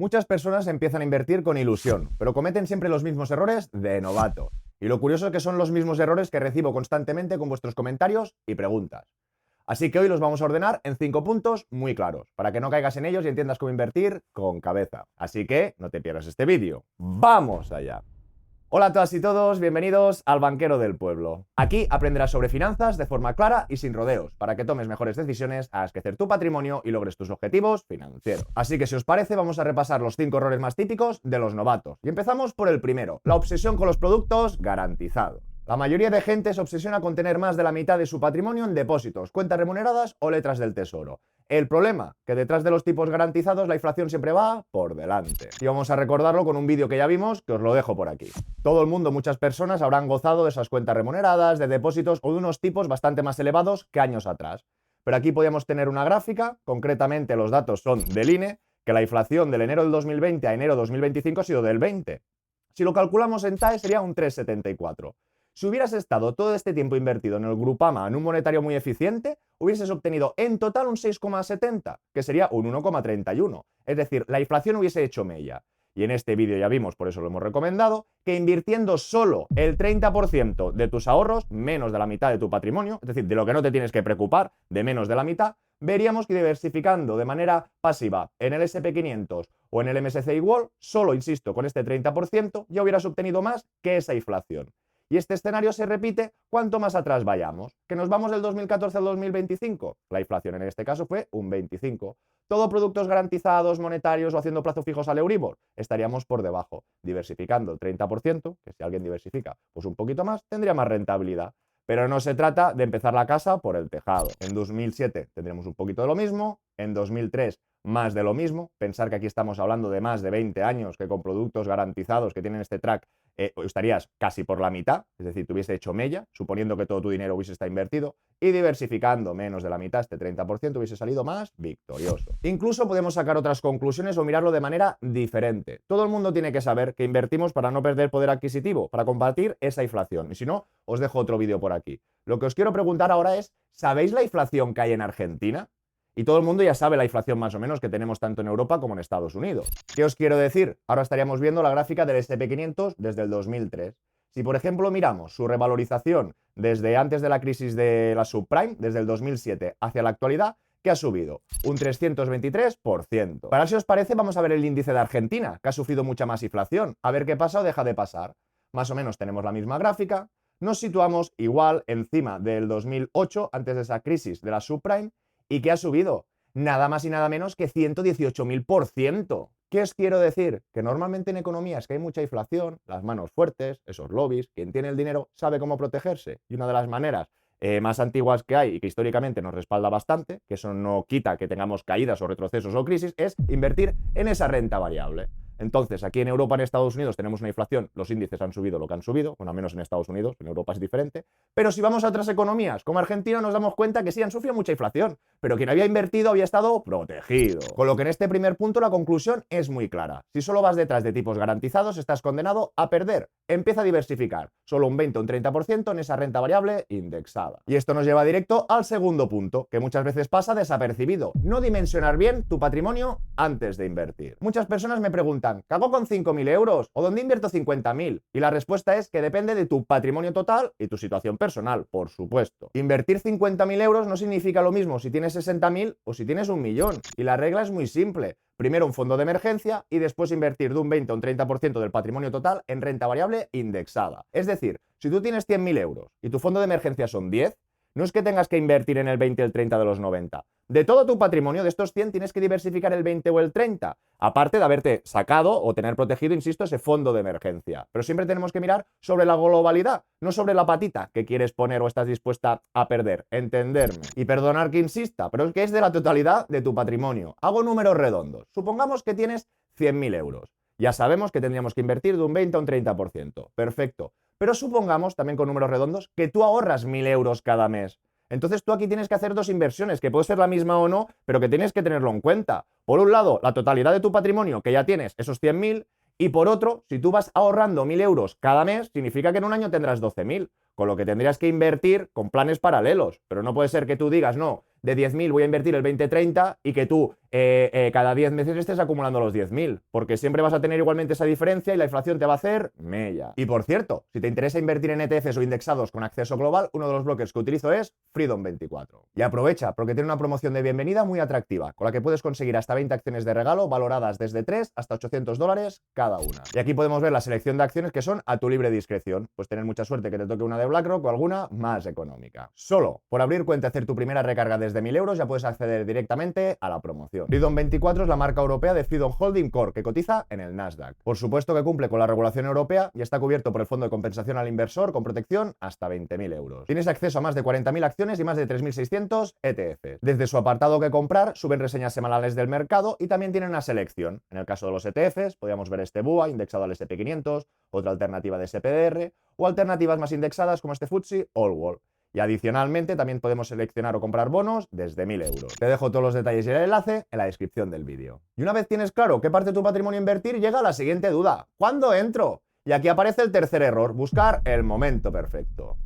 Muchas personas empiezan a invertir con ilusión, pero cometen siempre los mismos errores de novato. Y lo curioso es que son los mismos errores que recibo constantemente con vuestros comentarios y preguntas. Así que hoy los vamos a ordenar en 5 puntos muy claros, para que no caigas en ellos y entiendas cómo invertir con cabeza. Así que no te pierdas este vídeo. ¡Vamos allá! Hola a todas y todos, bienvenidos al Banquero del Pueblo. Aquí aprenderás sobre finanzas de forma clara y sin rodeos, para que tomes mejores decisiones, hagas crecer tu patrimonio y logres tus objetivos financieros. Así que si os parece, vamos a repasar los 5 errores más típicos de los novatos. Y empezamos por el primero, la obsesión con los productos garantizados. La mayoría de gente se obsesiona con tener más de la mitad de su patrimonio en depósitos, cuentas remuneradas o letras del tesoro. El problema, que detrás de los tipos garantizados la inflación siempre va por delante. Y vamos a recordarlo con un vídeo que ya vimos, que os lo dejo por aquí. Todo el mundo, muchas personas habrán gozado de esas cuentas remuneradas, de depósitos o de unos tipos bastante más elevados que años atrás. Pero aquí podíamos tener una gráfica, concretamente los datos son del INE, que la inflación del enero del 2020 a enero 2025 ha sido del 20. Si lo calculamos en TAE sería un 3,74. Si hubieras estado todo este tiempo invertido en el Grupama en un monetario muy eficiente, hubieses obtenido en total un 6,70, que sería un 1,31. Es decir, la inflación hubiese hecho mella. Y en este vídeo ya vimos, por eso lo hemos recomendado, que invirtiendo solo el 30% de tus ahorros, menos de la mitad de tu patrimonio, es decir, de lo que no te tienes que preocupar, de menos de la mitad, veríamos que diversificando de manera pasiva en el SP500 o en el MSCI World, solo, insisto, con este 30%, ya hubieras obtenido más que esa inflación. Y este escenario se repite cuanto más atrás vayamos. ¿Que nos vamos del 2014 al 2025? La inflación en este caso fue un 25. ¿Todo productos garantizados, monetarios o haciendo plazos fijos al Euribor? Estaríamos por debajo. Diversificando el 30%, que si alguien diversifica pues un poquito más, tendría más rentabilidad. Pero no se trata de empezar la casa por el tejado. En 2007 tendríamos un poquito de lo mismo, en 2003 más de lo mismo. Pensar que aquí estamos hablando de más de 20 años que con productos garantizados que tienen este track estarías casi por la mitad, es decir, te hubiese hecho mella, suponiendo que todo tu dinero hubiese estado invertido, y diversificando menos de la mitad, este 30%, hubiese salido más victorioso. Incluso podemos sacar otras conclusiones o mirarlo de manera diferente. Todo el mundo tiene que saber que invertimos para no perder poder adquisitivo, para combatir esa inflación. Y si no, os dejo otro vídeo por aquí. Lo que os quiero preguntar ahora es, ¿sabéis la inflación que hay en Argentina? Y todo el mundo ya sabe la inflación más o menos que tenemos tanto en Europa como en Estados Unidos. ¿Qué os quiero decir? Ahora estaríamos viendo la gráfica del SP500 desde el 2003. Si, por ejemplo, miramos su revalorización desde antes de la crisis de la subprime, desde el 2007 hacia la actualidad, ¿qué ha subido? Un 323%. Para si os parece, vamos a ver el índice de Argentina, que ha sufrido mucha más inflación. A ver qué pasa o deja de pasar. Más o menos tenemos la misma gráfica. Nos situamos igual encima del 2008, antes de esa crisis de la subprime. ¿Y qué ha subido? Nada más y nada menos que 118.000%. ¿Qué os quiero decir? Que normalmente en economías que hay mucha inflación, las manos fuertes, esos lobbies, quien tiene el dinero sabe cómo protegerse. Y una de las maneras más antiguas que hay y que históricamente nos respalda bastante, que eso no quita que tengamos caídas o retrocesos o crisis, es invertir en esa renta variable. Entonces, aquí en Europa, en Estados Unidos, tenemos una inflación, los índices han subido lo que han subido, bueno, al menos en Estados Unidos, en Europa es diferente, pero si vamos a otras economías, como Argentina, nos damos cuenta que sí, han sufrido mucha inflación, pero quien había invertido había estado protegido. Con lo que en este primer punto la conclusión es muy clara. Si solo vas detrás de tipos garantizados, estás condenado a perder. Empieza a diversificar, solo un 20 o un 30% en esa renta variable indexada. Y esto nos lleva directo al segundo punto, que muchas veces pasa desapercibido, no dimensionar bien tu patrimonio antes de invertir. Muchas personas me preguntan, ¿qué hago con 5.000 euros? ¿O dónde invierto 50.000? Y la respuesta es que depende de tu patrimonio total y tu situación personal, por supuesto. Invertir 50.000 euros no significa lo mismo si tienes 60.000 o si tienes 1.000.000. Y la regla es muy simple. Primero un fondo de emergencia y después invertir de un 20 a un 30% del patrimonio total en renta variable indexada. Es decir, si tú tienes 100.000 euros y tu fondo de emergencia son 10, no es que tengas que invertir en el 20 o el 30 de los 90. De todo tu patrimonio, de estos 100, tienes que diversificar el 20 o el 30, aparte de haberte sacado o tener protegido, insisto, ese fondo de emergencia. Pero siempre tenemos que mirar sobre la globalidad, no sobre la patita que quieres poner o estás dispuesta a perder. Entenderme. Y perdonar que insista, pero es que es de la totalidad de tu patrimonio. Hago números redondos. Supongamos que tienes 100.000 euros. Ya sabemos que tendríamos que invertir de un 20 a un 30%. Perfecto. Pero supongamos, también con números redondos, que tú ahorras 1.000 euros cada mes. Entonces tú aquí tienes que hacer dos inversiones, que puede ser la misma o no, pero que tienes que tenerlo en cuenta. Por un lado, la totalidad de tu patrimonio, que ya tienes esos 100.000, y por otro, si tú vas ahorrando 1.000 euros cada mes, significa que en un año tendrás 12.000, con lo que tendrías que invertir con planes paralelos. Pero no puede ser que tú digas, no, de 10.000 voy a invertir el 20-30 y que tú cada 10 meses estés acumulando los 10.000, porque siempre vas a tener igualmente esa diferencia y la inflación te va a hacer mella. Y por cierto, si te interesa invertir en ETFs o indexados con acceso global, uno de los bloques que utilizo es Freedom24. Y aprovecha, porque tiene una promoción de bienvenida muy atractiva, con la que puedes conseguir hasta 20 acciones de regalo valoradas desde 3 hasta $800 cada una. Y aquí podemos ver la selección de acciones que son a tu libre discreción. Pues tener mucha suerte que te toque una de BlackRock o alguna más económica. Solo por abrir cuenta y hacer tu primera recarga desde 1.000 euros ya puedes acceder directamente a la promoción. Freedom24 es la marca europea de Freedom Holding Corp, que cotiza en el Nasdaq. Por supuesto que cumple con la regulación europea y está cubierto por el Fondo de Compensación al Inversor con protección hasta 20.000 euros. Tienes acceso a más de 40.000 acciones y más de 3.600 ETFs. Desde su apartado que comprar, suben reseñas semanales del mercado y también tienen una selección. En el caso de los ETFs, podríamos ver este BUA indexado al SP500, otra alternativa de SPDR o alternativas más indexadas como este FTSE All World. Y adicionalmente también podemos seleccionar o comprar bonos desde 1.000 euros. Te dejo todos los detalles y el enlace en la descripción del vídeo. Y una vez tienes claro qué parte de tu patrimonio invertir, llega la siguiente duda: ¿cuándo entro? Y aquí aparece el tercer error: buscar el momento perfecto.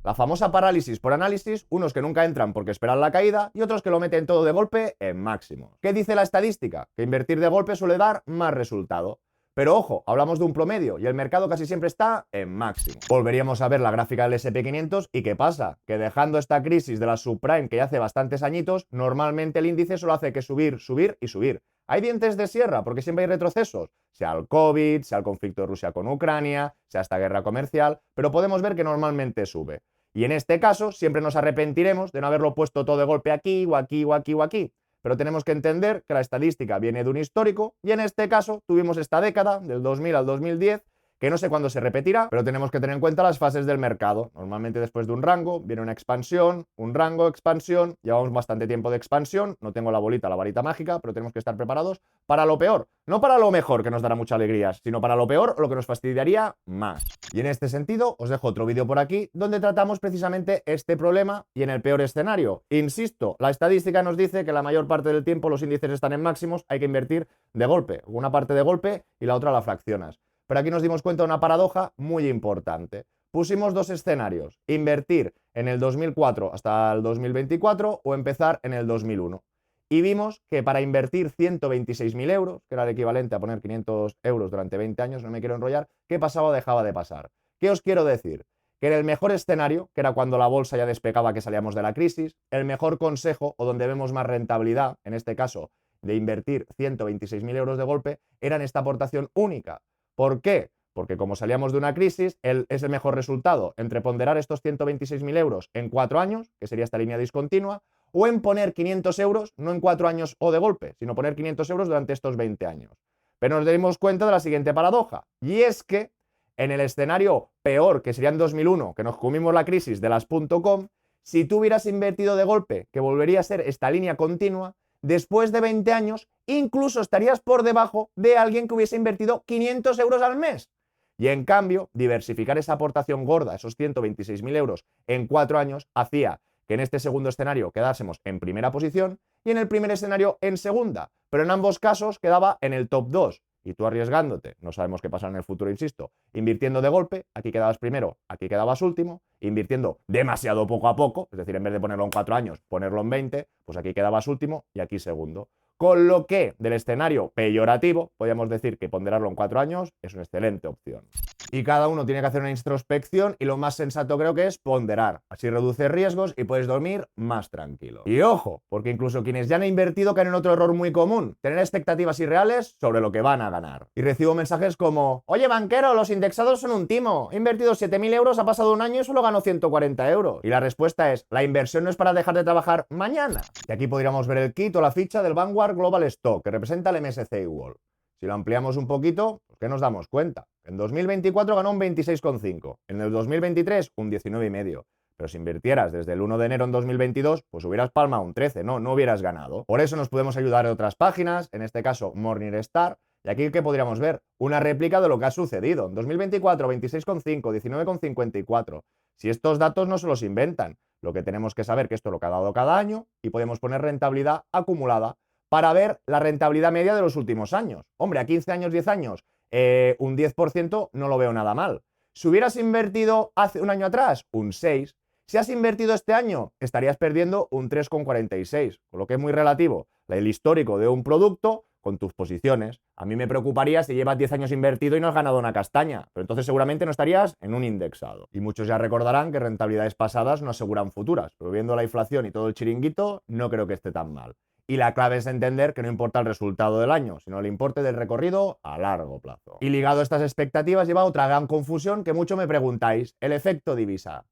La famosa parálisis por análisis, unos que nunca entran porque esperan la caída y otros que lo meten todo de golpe en máximo. ¿Qué dice la estadística? Que invertir de golpe suele dar más resultado. Pero ojo, hablamos de un promedio y el mercado casi siempre está en máximo. Volveríamos a ver la gráfica del SP500 y ¿qué pasa? Que dejando esta crisis de la subprime que ya hace bastantes añitos, normalmente el índice solo hace que subir, subir y subir. Hay dientes de sierra porque siempre hay retrocesos, sea el COVID, sea el conflicto de Rusia con Ucrania, sea esta guerra comercial, pero podemos ver que normalmente sube. Y en este caso siempre nos arrepentiremos de no haberlo puesto todo de golpe aquí o aquí o aquí o aquí. Pero tenemos que entender que la estadística viene de un histórico y en este caso tuvimos esta década, del 2000 al 2010, que no sé cuándo se repetirá, pero tenemos que tener en cuenta las fases del mercado. Normalmente después de un rango viene una expansión, un rango, expansión, llevamos bastante tiempo de expansión, no tengo la varita mágica, pero tenemos que estar preparados para lo peor. No para lo mejor, que nos dará mucha alegría, sino para lo peor o lo que nos fastidiaría más. Y en este sentido os dejo otro vídeo por aquí donde tratamos precisamente este problema y en el peor escenario. Insisto, la estadística nos dice que la mayor parte del tiempo los índices están en máximos, hay que invertir de golpe, una parte de golpe y la otra la fraccionas. Pero aquí nos dimos cuenta de una paradoja muy importante. Pusimos dos escenarios: invertir en el 2004 hasta el 2024 o empezar en el 2001. Y vimos que para invertir 126.000 euros, que era el equivalente a poner 500 euros durante 20 años, no me quiero enrollar, ¿qué pasaba o dejaba de pasar? ¿Qué os quiero decir? Que en el mejor escenario, que era cuando la bolsa ya despegaba que salíamos de la crisis, el mejor consejo o donde vemos más rentabilidad, en este caso de invertir 126.000 euros de golpe, era en esta aportación única. ¿Por qué? Porque como salíamos de una crisis, es el mejor resultado entre ponderar estos 126.000 euros en 4 años, que sería esta línea discontinua, o en poner 500 euros, no en 4 años o de golpe, sino poner 500 euros durante estos 20 años. Pero nos dimos cuenta de la siguiente paradoja, y es que en el escenario peor, que sería en 2001, que nos comimos la crisis de las .com, si tú hubieras invertido de golpe, que volvería a ser esta línea continua, después de 20 años, incluso estarías por debajo de alguien que hubiese invertido 500 euros al mes. Y en cambio, diversificar esa aportación gorda, esos 126.000 euros en 4 años, hacía que en este segundo escenario quedásemos en primera posición y en el primer escenario en segunda. Pero en ambos casos quedaba en el top 2. Y tú arriesgándote, no sabemos qué pasará en el futuro, insisto, invirtiendo de golpe, aquí quedabas primero, aquí quedabas último, invirtiendo demasiado poco a poco, es decir, en vez de ponerlo en 4 años, ponerlo en 20, pues aquí quedabas último y aquí segundo. Con lo que, del escenario peyorativo, podríamos decir que ponderarlo en 4 años es una excelente opción. Y cada uno tiene que hacer una introspección y lo más sensato creo que es ponderar. Así reduces riesgos y puedes dormir más tranquilo. Y ojo, porque incluso quienes ya han invertido caen en otro error muy común: tener expectativas irreales sobre lo que van a ganar. Y recibo mensajes como: oye banquero, los indexados son un timo, he invertido 7.000 euros, ha pasado un año y solo gano 140 euros. Y la respuesta es: la inversión no es para dejar de trabajar mañana. Y aquí podríamos ver el kit o la ficha del Vanguard Global Stock, que representa el MSCI World. Si lo ampliamos un poquito, ¿qué nos damos cuenta? En 2024 ganó un 26,5, en el 2023 un 19,5. Pero si invirtieras desde el 1 de enero en 2022, pues hubieras palmado un 13, no hubieras ganado. Por eso nos podemos ayudar en otras páginas, en este caso Morningstar, y aquí ¿qué podríamos ver? Una réplica de lo que ha sucedido. En 2024, 26,5, 19,54. Si estos datos no se los inventan, lo que tenemos que saber que esto es lo que ha dado cada año y podemos poner rentabilidad acumulada para ver la rentabilidad media de los últimos años. Hombre, a 15 años, 10 años, un 10% no lo veo nada mal. Si hubieras invertido hace un año atrás, un 6. Si has invertido este año, estarías perdiendo un 3,46, con lo que es muy relativo el histórico de un producto con tus posiciones. A mí me preocuparía si llevas 10 años invertido y no has ganado una castaña, pero entonces seguramente no estarías en un indexado. Y muchos ya recordarán que rentabilidades pasadas no aseguran futuras, pero viendo la inflación y todo el chiringuito, no creo que esté tan mal. Y la clave es entender que no importa el resultado del año, sino el importe del recorrido a largo plazo. Y ligado a estas expectativas lleva otra gran confusión que mucho me preguntáis, el efecto divisa.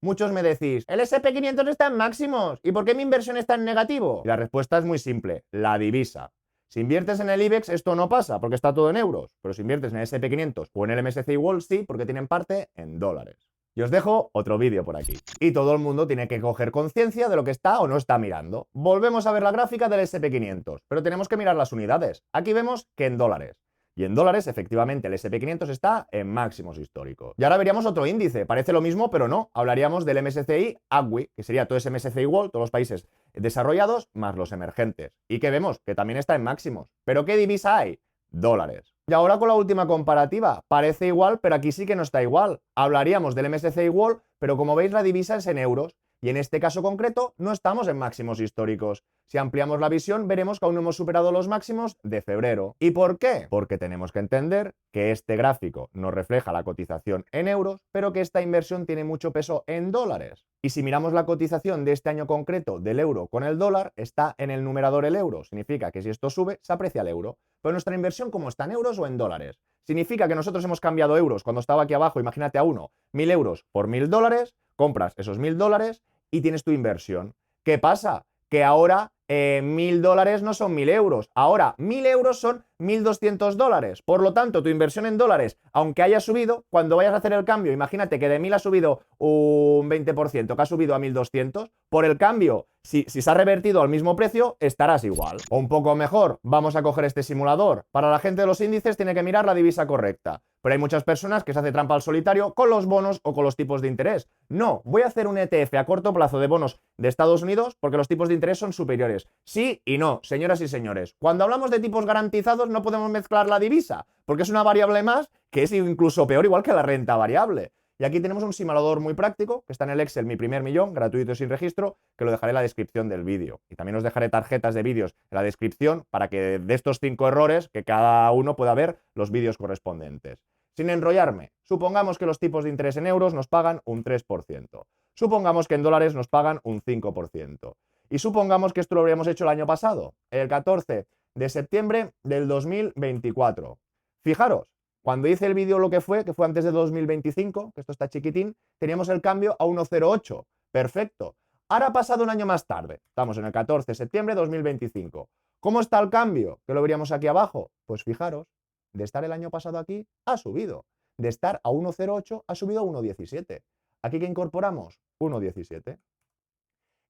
Muchos me decís, el SP500 está en máximos, ¿y por qué mi inversión está en negativo? Y la respuesta es muy simple, la divisa. Si inviertes en el IBEX esto no pasa, porque está todo en euros, pero si inviertes en el SP500 o en el MSCI World sí, porque tienen parte en dólares. Y os dejo otro vídeo por aquí. Y todo el mundo tiene que coger conciencia de lo que está o no está mirando. Volvemos a ver la gráfica del SP500, pero tenemos que mirar las unidades. Aquí vemos que en dólares. Y en dólares, efectivamente, el SP500 está en máximos históricos. Y ahora veríamos otro índice. Parece lo mismo, pero no. Hablaríamos del MSCI ACWI, que sería todo ese MSCI World, todos los países desarrollados, más los emergentes. Y que vemos que también está en máximos. ¿Pero qué divisa hay? Dólares. Y ahora con la última comparativa. Parece igual, pero aquí sí que no está igual. Hablaríamos del MSCI World, pero como veis la divisa es en euros. Y en este caso concreto no estamos en máximos históricos. Si ampliamos la visión veremos que aún no hemos superado los máximos de febrero. ¿Y por qué? Porque tenemos que entender que este gráfico nos refleja la cotización en euros, pero que esta inversión tiene mucho peso en dólares. Y si miramos la cotización de este año concreto del euro con el dólar, está en el numerador el euro. Significa que si esto sube, se aprecia el euro. Pero nuestra inversión, ¿cómo está en euros o en dólares? Significa que nosotros hemos cambiado euros cuando estaba aquí abajo, imagínate a uno, 1.000 euros por 1.000 dólares, compras esos 1.000 dólares y tienes tu inversión. ¿Qué pasa? Que ahora 1.000 dólares no son 1.000 euros. Ahora 1.000 euros son 1.200 dólares. Por lo tanto, tu inversión en dólares, aunque haya subido, cuando vayas a hacer el cambio, imagínate que de 1.000 ha subido un 20%, que ha subido a 1.200, por el cambio, si se ha revertido al mismo precio, estarás igual. O un poco mejor, vamos a coger este simulador. Para la gente de los índices tiene que mirar la divisa correcta. Pero hay muchas personas que se hace trampa al solitario con los bonos o con los tipos de interés. No, voy a hacer un ETF a corto plazo de bonos de Estados Unidos porque los tipos de interés son superiores. Sí y no, señoras y señores. Cuando hablamos de tipos garantizados no podemos mezclar la divisa, porque es una variable más que es incluso peor, igual que la renta variable. Y aquí tenemos un simulador muy práctico, que está en el Excel Mi Primer Millón, gratuito y sin registro, que lo dejaré en la descripción del vídeo. Y también os dejaré tarjetas de vídeos en la descripción para que de estos 5 errores, que cada uno pueda ver los vídeos correspondientes. Sin enrollarme, supongamos que los tipos de interés en euros nos pagan un 3%. Supongamos que en dólares nos pagan un 5%. Y supongamos que esto lo habríamos hecho el año pasado, el 14 de septiembre del 2024. Fijaros, cuando hice el vídeo lo que fue antes de 2025, que esto está chiquitín, teníamos el cambio a 1,08. Perfecto. Ahora ha pasado un año más tarde. Estamos en el 14 de septiembre de 2025. ¿Cómo está el cambio? Que lo veríamos aquí abajo. Pues fijaros, de estar el año pasado aquí, ha subido. De estar a 1,08 ha subido a 1,17. ¿Aquí qué incorporamos? 1,17.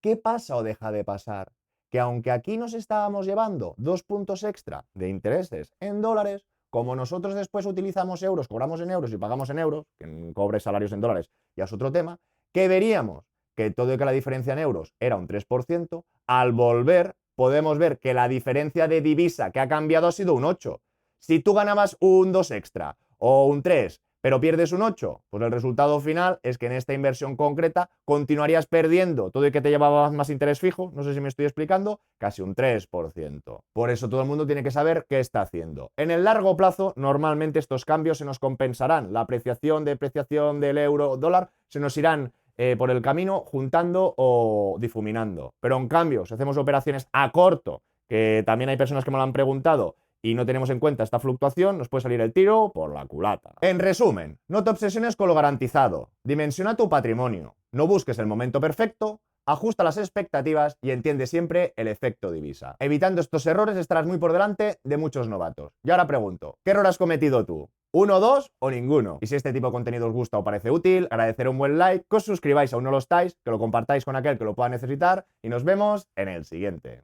¿Qué pasa o deja de pasar? Que aunque aquí nos estábamos llevando 2 puntos extra de intereses en dólares, como nosotros después utilizamos euros, cobramos en euros y pagamos en euros, que cobres salarios en dólares ya es otro tema, que veríamos que todo y que la diferencia en euros era un 3%, al volver podemos ver que la diferencia de divisa que ha cambiado ha sido un 8. Si tú ganabas un 2 extra o un 3, pero pierdes un 8, pues el resultado final es que en esta inversión concreta continuarías perdiendo todo y que te llevabas más interés fijo, no sé si me estoy explicando, casi un 3%. Por eso todo el mundo tiene que saber qué está haciendo. En el largo plazo, normalmente estos cambios se nos compensarán. La apreciación, depreciación del euro, dólar, se nos irán por el camino juntando o difuminando. Pero en cambio, si hacemos operaciones a corto, que también hay personas que me lo han preguntado, y no tenemos en cuenta esta fluctuación, nos puede salir el tiro por la culata. En resumen, no te obsesiones con lo garantizado, dimensiona tu patrimonio, no busques el momento perfecto, ajusta las expectativas y entiende siempre el efecto divisa. Evitando estos errores estarás muy por delante de muchos novatos. Y ahora pregunto, ¿qué error has cometido tú? ¿1, 2 o ninguno? Y si este tipo de contenido os gusta o parece útil, agradecer un buen like, que os suscribáis aún no lo estáis, que lo compartáis con aquel que lo pueda necesitar y nos vemos en el siguiente.